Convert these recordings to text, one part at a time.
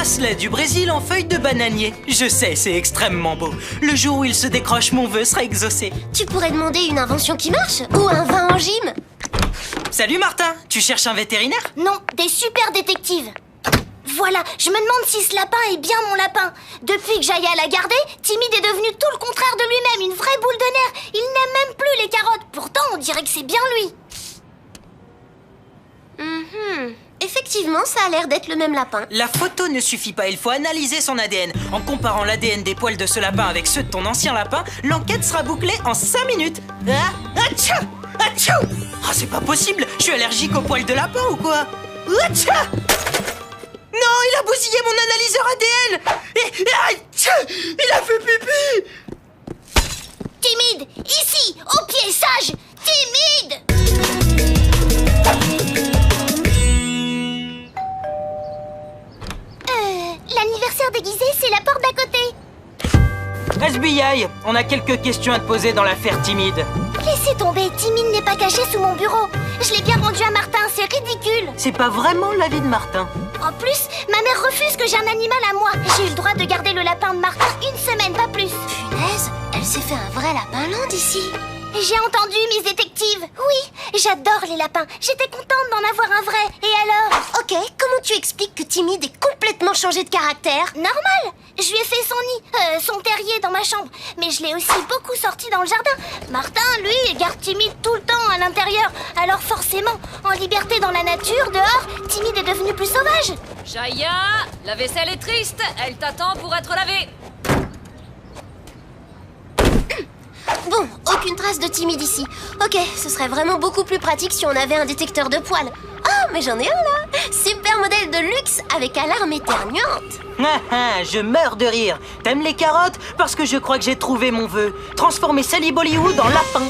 bracelet du Brésil en feuille de bananier. Je sais, c'est extrêmement beau. Le jour où il se décroche, mon vœu sera exaucé. Tu pourrais demander une invention qui marche? Ou un vin en gym? Salut Martin, tu cherches un vétérinaire? Non, des super détectives. Voilà, je me demande si ce lapin est bien mon lapin. Depuis que Jaya l'a gardé, Timide est devenu tout le contraire de lui-même, une vraie boule de nerfs. Il n'aime même plus les carottes. Pourtant, on dirait que c'est bien lui. Effectivement, ça a l'air d'être le même lapin. La photo ne suffit pas, il faut analyser son ADN. En comparant l'ADN des poils de ce lapin avec ceux de ton ancien lapin, l'enquête sera bouclée en 5 minutes. Atchou! Atchou! Ah, c'est pas possible, je suis allergique aux poils de lapin ou quoi? Atchou! Non, il a bousillé mon analyseur ADN! Il a fait pipi! Timide, ici, au pied sage! Timide! L'anniversaire déguisé, c'est la porte d'à côté. SBI, on a quelques questions à te poser dans l'affaire Timide. Laissez tomber, Timide n'est pas caché sous mon bureau. Je l'ai bien rendu à Martin, c'est ridicule. C'est pas vraiment l'avis de Martin. En plus, ma mère refuse que j'ai un animal à moi. J'ai eu le droit de garder le lapin de Martin une semaine, pas plus. Punaise, elle s'est fait un vrai lapin land ici. J'ai entendu, Miss Détective. Oui, j'adore les lapins. J'étais contente d'en avoir un vrai. Et alors? Ok, comment tu expliques que Timide ait complètement changé de caractère? Normal. Je lui ai fait son nid, son terrier dans ma chambre. Mais je l'ai aussi beaucoup sorti dans le jardin. Martin, lui, garde Timide tout le temps à l'intérieur. Alors forcément, en liberté dans la nature, dehors, Timide est devenu plus sauvage. Jaya, la vaisselle est triste. Elle t'attend pour être lavée. Bon, aucune trace de Timide ici. Ok, ce serait vraiment beaucoup plus pratique si on avait un détecteur de poils. Oh, mais j'en ai un là! Super modèle de luxe avec alarme éternuante. Je meurs de rire. T'aimes les carottes? Parce que je crois que j'ai trouvé mon vœu. Transformer Sally Bollywood en lapin.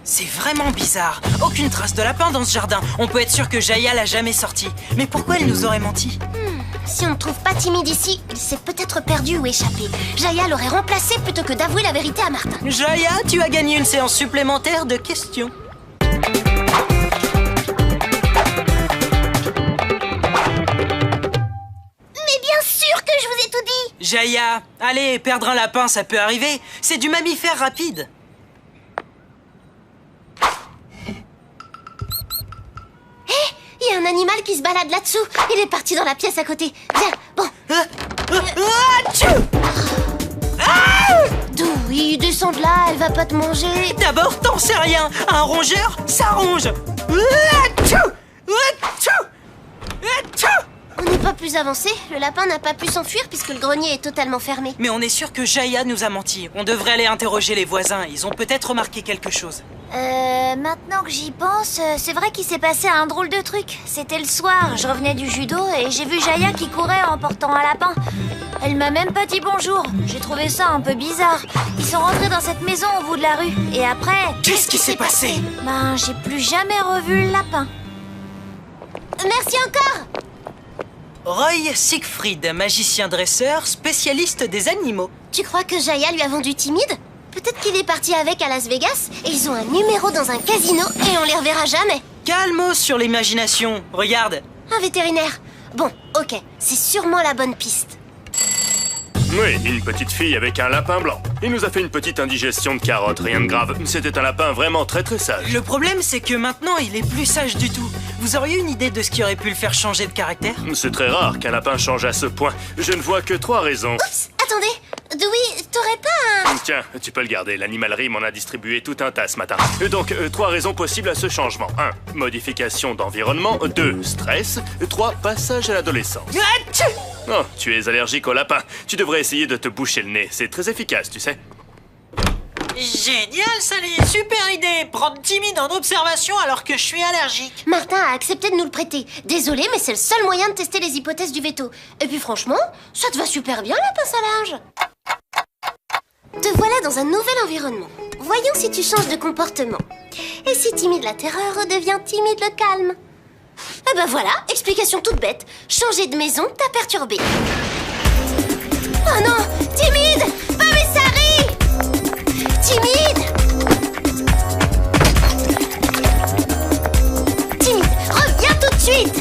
C'est vraiment bizarre. Aucune trace de lapin dans ce jardin. On peut être sûr que Jaya l'a jamais sorti. Mais pourquoi elle nous aurait menti? Si on ne trouve pas Timide ici, il s'est peut-être perdu ou échappé. Jaya l'aurait remplacé plutôt que d'avouer la vérité à Martin. Jaya, tu as gagné une séance supplémentaire de questions. Mais bien sûr que je vous ai tout dit! Jaya, allez, perdre un lapin, ça peut arriver. C'est du mammifère rapide. Il y a un animal qui se balade là-dessous. Il est parti dans la pièce à côté. Viens, bon. D'où il descend de là, elle va pas te manger. D'abord, t'en sais rien. Un rongeur, ça ronge. On n'est pas plus avancé. Le lapin n'a pas pu s'enfuir puisque le grenier est totalement fermé. Mais on est sûr que Jaya nous a menti. On devrait aller interroger les voisins. Ils ont peut-être remarqué quelque chose. Maintenant que j'y pense, c'est vrai qu'il s'est passé un drôle de truc. C'était le soir, je revenais du judo et j'ai vu Jaya qui courait en portant un lapin. Elle m'a même pas dit bonjour. J'ai trouvé ça un peu bizarre. Ils sont rentrés dans cette maison au bout de la rue. Et après... Qu'est-ce qui s'est passé? Ben, j'ai plus jamais revu le lapin. Merci encore! Roy Siegfried, magicien dresseur, spécialiste des animaux. Tu crois que Jaya lui a vendu Timide? Peut-être qu'il est parti avec à Las Vegas et ils ont un numéro dans un casino et on les reverra jamais. Calmos sur l'imagination. Regarde. Un vétérinaire. Bon, ok, c'est sûrement la bonne piste. Oui, une petite fille avec un lapin blanc. Il nous a fait une petite indigestion de carottes, rien de grave. C'était un lapin vraiment très sage. Le problème, c'est que maintenant, il est plus sage du tout. Vous auriez une idée de ce qui aurait pu le faire changer de caractère? C'est très rare qu'un lapin change à ce point. Je ne vois que 3 raisons. Oups, attendez, Dewey, t'aurais pas un... Tiens, tu peux le garder, l'animalerie m'en a distribué tout un tas ce matin. Donc, 3 raisons possibles à ce changement. 1. Modification d'environnement. 2. Stress. 3. Passage à l'adolescence. Oh, tu es allergique au lapin. Tu devrais essayer de te boucher le nez. C'est très efficace, tu sais. Génial, Sally. Super idée. Prendre Timide en observation alors que je suis allergique. Martin a accepté de nous le prêter. Désolé, mais c'est le seul moyen de tester les hypothèses du veto. Et puis franchement, ça te va super bien, la pince à linge. Te voilà dans un nouvel environnement. Voyons si tu changes de comportement. Et si Timide la terreur redevient Timide le calme? Eh ben voilà, explication toute bête. Changer de maison t'a perturbé. Oh non, Timide! Pamessari! Timide! Timide, reviens tout de suite!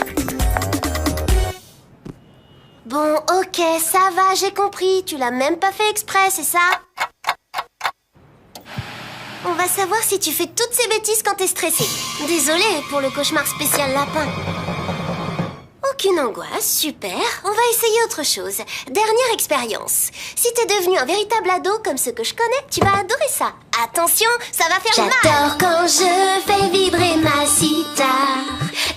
Bon, ok, ça va, j'ai compris. Tu l'as même pas fait exprès, c'est ça? On va savoir si tu fais toutes ces bêtises quand t'es stressé. Désolée pour le cauchemar spécial lapin. Aucune angoisse, super. On va essayer autre chose. Dernière expérience. Si t'es devenu un véritable ado comme ceux que je connais, tu vas adorer ça. Attention, ça va faire mal. J'adore quand je fais vibrer ma sitar.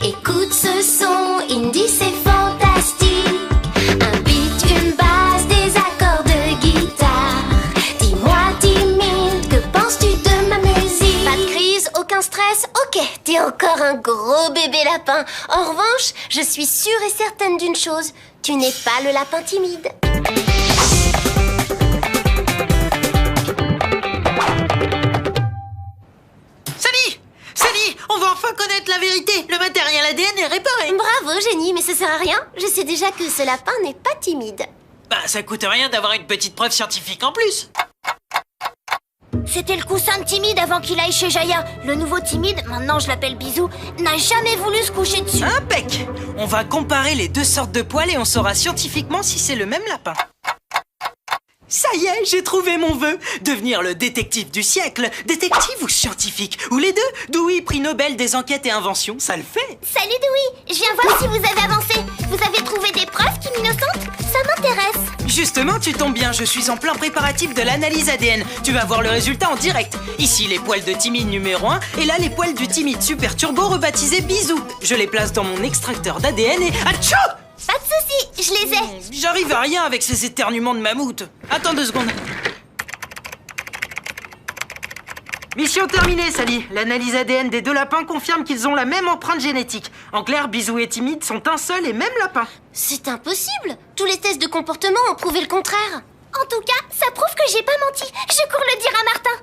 Écoute ce son, indie, c'est fantastique. Un beat, une basse, des accords de guitare. Dis-moi, timide, que penses-tu de ma musique? Pas de crise, aucun stress. Ok, t'es encore un gros bébé lapin. En revanche, je suis sûre et certaine d'une chose. Tu n'es pas le lapin timide. Sally, on va enfin connaître la vérité. Le matériel ADN est réparé. Bravo, génie, mais ça sert à rien. Je sais déjà que ce lapin n'est pas timide. Bah, ça coûte rien d'avoir une petite preuve scientifique en plus. C'était le coussin de Timide avant qu'il aille chez Jaya. Le nouveau Timide, maintenant je l'appelle Bisou, n'a jamais voulu se coucher dessus. Impec. On va comparer les deux sortes de poils et on saura scientifiquement si c'est le même lapin. Ça y est, j'ai trouvé mon vœu. Devenir le détective du siècle. Détective ou scientifique? Ou les deux? Dewey, prix Nobel des enquêtes et inventions, ça le fait. Salut Dewey, je viens voir si vous avez avancé. Vous avez trouvé des preuves qui m'innocentes? Ça m'intéresse. Justement, tu tombes bien, je suis en plein préparatif de l'analyse ADN. Tu vas voir le résultat en direct. Ici, les poils de Timide numéro 1 et là, les poils du Timide Super Turbo rebaptisé Bisou. Je les place dans mon extracteur d'ADN et... Atchou! Pas de soucis, je les ai. J'arrive à rien avec ces éternuements de mammouth. Attends 2 secondes. Mission terminée, Sally. L'analyse ADN des deux lapins confirme qu'ils ont la même empreinte génétique. En clair, Bisou et Timide sont un seul et même lapin. C'est impossible. Tous les tests de comportement ont prouvé le contraire. En tout cas, ça prouve que j'ai pas menti. Je cours le dire à Martin.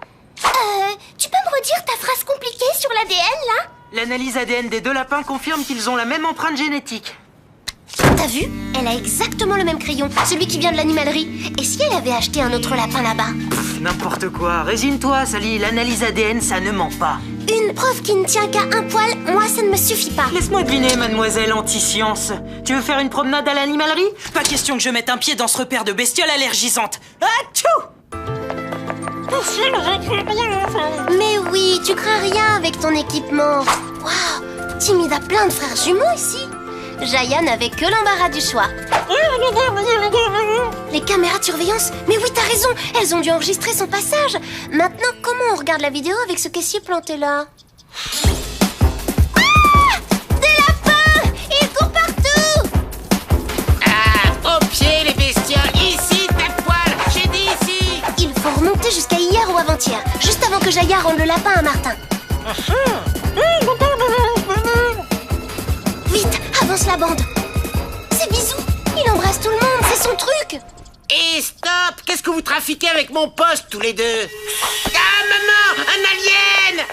Tu peux me redire ta phrase compliquée sur l'ADN, là? L'analyse ADN des deux lapins confirme qu'ils ont la même empreinte génétique. T'as vu? Elle a exactement le même crayon, celui qui vient de l'animalerie. Et si elle avait acheté un autre lapin là-bas? N'importe quoi. Résigne-toi, Sally. L'analyse ADN, ça ne ment pas. Une preuve qui ne tient qu'à un poil, moi ça ne me suffit pas. Laisse-moi deviner, mademoiselle anti-science. Tu veux faire une promenade à l'animalerie? Pas question que je mette un pied dans ce repère de bestioles allergisantes. Atchou! Mais oui, tu crains rien avec ton équipement. Waouh, Timide a plein de frères jumeaux ici. Jaya n'avait que l'embarras du choix. Les caméras de surveillance? Mais oui, t'as raison, elles ont dû enregistrer son passage. Maintenant, comment on regarde la vidéo avec ce caissier planté là? Ah! Des lapins! Ils courent partout! Ah, au pied les bestioles! Ici, ta poêle! J'ai dit ici! Il faut remonter jusqu'à hier ou avant-hier, juste avant que Jaya rende le lapin à Martin. Vite, avance la bande. C'est Bisou, il embrasse tout le monde, c'est son truc. Et stop! Qu'est-ce que vous trafiquez avec mon poste tous les deux? Ah, maman! Un alien!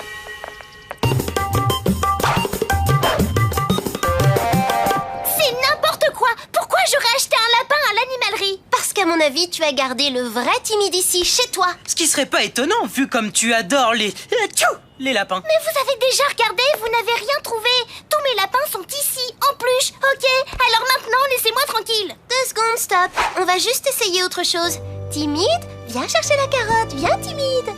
C'est n'importe quoi. Pourquoi j'aurais acheté un lapin à l'animalerie? Parce qu'à mon avis, tu as gardé le vrai Timide ici, chez toi. Ce qui serait pas étonnant, vu comme tu adores les... Atchou! Les lapins. Mais vous avez déjà regardé, vous n'avez rien trouvé. Tous mes lapins sont ici, en peluche, ok? Alors maintenant, laissez-moi tranquille. 2 secondes, stop. On va juste essayer autre chose. Timide, viens chercher la carotte, viens Timide.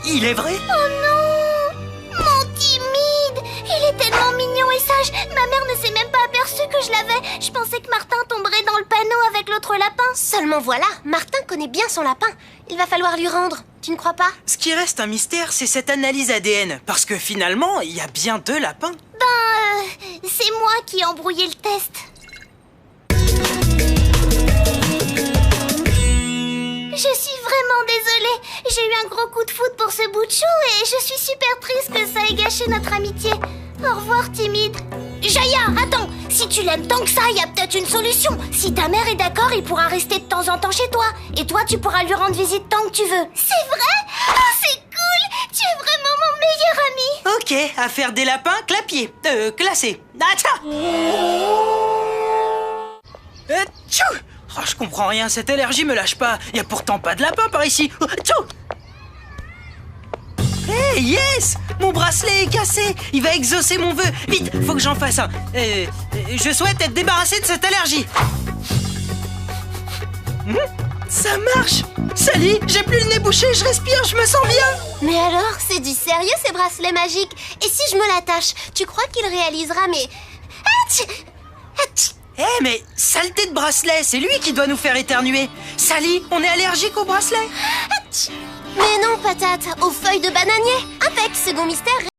Il est vrai? Oh non! Mon Timide! Il est tellement mignon et sage. Ma mère ne s'est même pas aperçue que je l'avais. Je pensais que Martin tomberait dans le panneau avec l'autre lapin. Seulement voilà, Martin connaît bien son lapin. Il va falloir lui rendre, tu ne crois pas? Ce qui reste un mystère, c'est cette analyse ADN. Parce que finalement, il y a bien 2 lapins. C'est moi qui ai embrouillé le test. Je suis vraiment désolée. J'ai eu un gros coup de foudre pour ce bout de chou et je suis super triste que ça ait gâché notre amitié. Au revoir, Timide. Jaya, attends. Si tu l'aimes tant que ça, il y a peut-être une solution. Si ta mère est d'accord, il pourra rester de temps en temps chez toi. Et toi, tu pourras lui rendre visite tant que tu veux. C'est vrai? Oh, c'est cool. Tu es vraiment mon meilleur ami. Ok, affaire des lapins, clapier. Classé. Atcha! Atchou! Oh, je comprends rien, cette allergie me lâche pas. Y a pourtant pas de lapin par ici. Atchou! Hé, yes! Mon bracelet est cassé. Il va exaucer mon vœu. Vite, faut que j'en fasse un. Je souhaite être débarrassé de cette allergie. Ça marche. Sally, j'ai plus le nez bouché, je respire, je me sens bien. Mais alors, c'est du sérieux ces bracelets magiques. Et si je me l'attache, tu crois qu'il réalisera mes... Atch! Atch! Mais saleté de bracelet, c'est lui qui doit nous faire éternuer. Sally, on est allergique au bracelet. Atch! Mais non, patate, aux feuilles de bananier. Impec, second mystère.